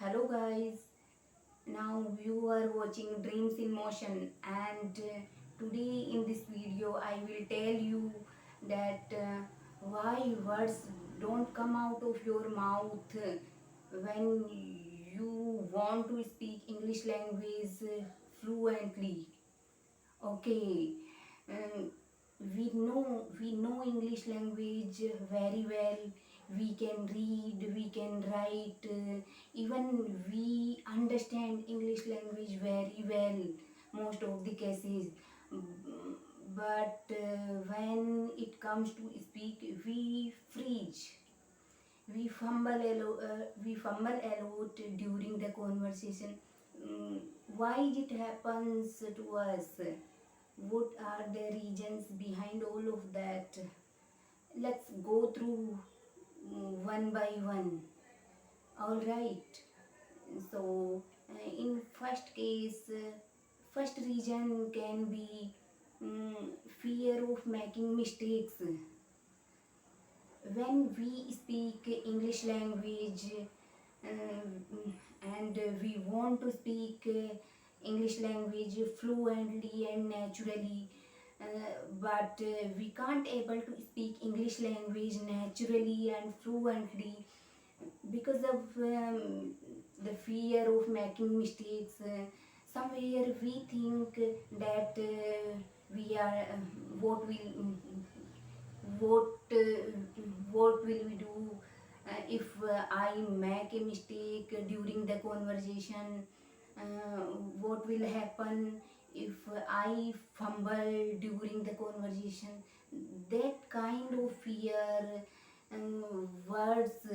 Hello guys, now you are watching Dreams in Motion and today in this video I will tell you that why words don't come out of your mouth when you want to speak English language fluently. Okay, um, we know English language very well. We can read, we can write, even we understand English language very well. Most of the cases, Mm, but when it comes to speak, we freeze. We fumble a lot during the conversation. Why it happens to us? What are the reasons behind all of that? Let's go through one by one. All right. So, in first case, first reason can be fear of making mistakes. When we speak English language and we want to speak English language fluently and naturally, but we can't able to speak English language naturally and fluently because of the fear of making mistakes. Somewhere we think that we are what will what what will we do if I make a mistake during the conversation. What will happen if I fumble during the conversation? That kind of fear. Words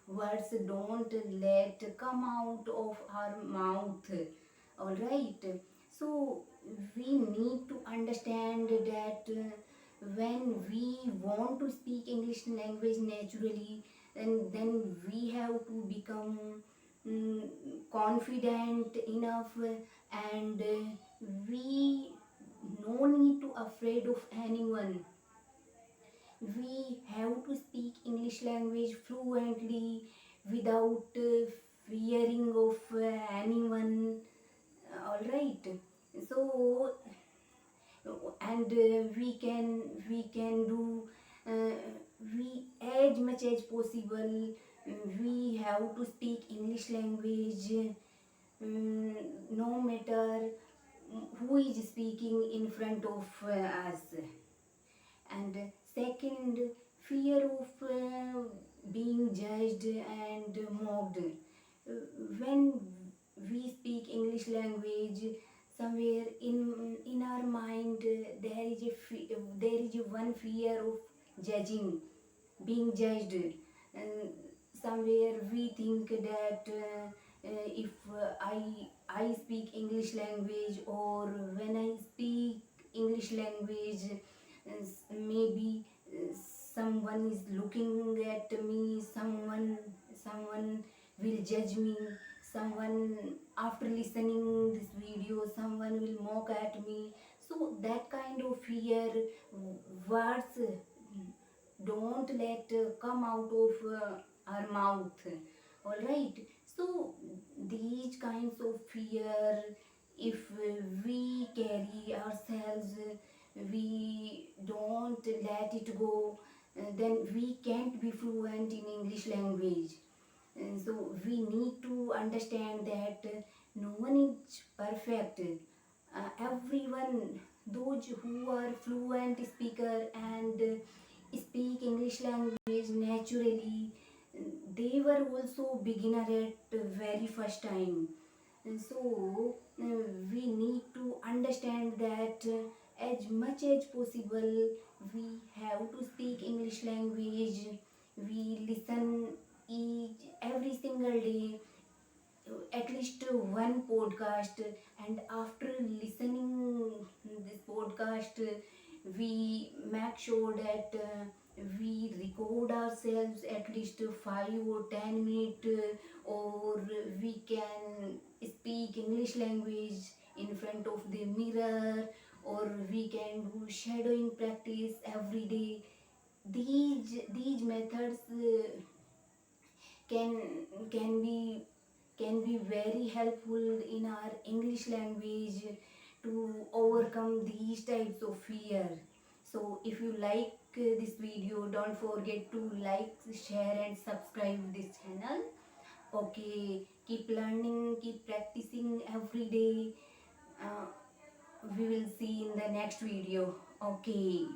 words don't let come out of our mouth. All right, so we need to understand that when we want to speak English language naturally, then we have to become mm, confident enough, and we no need to afraid of anyone. We have to speak English language fluently without fearing of anyone. All right. So and we can do uh, we as much as possible we have to speak English language, no matter who is speaking in front of us. And second, fear of being judged and mocked. When we speak English language, somewhere in our mind there is a one fear of judging, being judged, and somewhere we think that if I speak English language, or when I speak English language, maybe someone is looking at me, someone will judge me, someone after listening this video someone will mock at me. So that kind of fear, words don't let come out of our mouth. All right, so these kinds of fear, if we carry ourselves, we don't let it go, then we can't be fluent in English language. And so we need to understand that no one is perfect. Everyone, those who are fluent speaker and speak English language naturally, they were also beginner at very first time. And so we need to understand that as much as possible we have to speak English language. We listen every single day at least one podcast, and after listening this podcast we make sure that we record ourselves at least 5 or 10 minutes, or we can speak English language in front of the mirror, or we can do shadowing practice every day. These methods can can be can be very helpful in our English language to overcome these types of fear. So if you like this video, don't forget to like, share and subscribe this channel. Okay, keep learning, keep practicing every day. uh, we will see in the next video. Okay.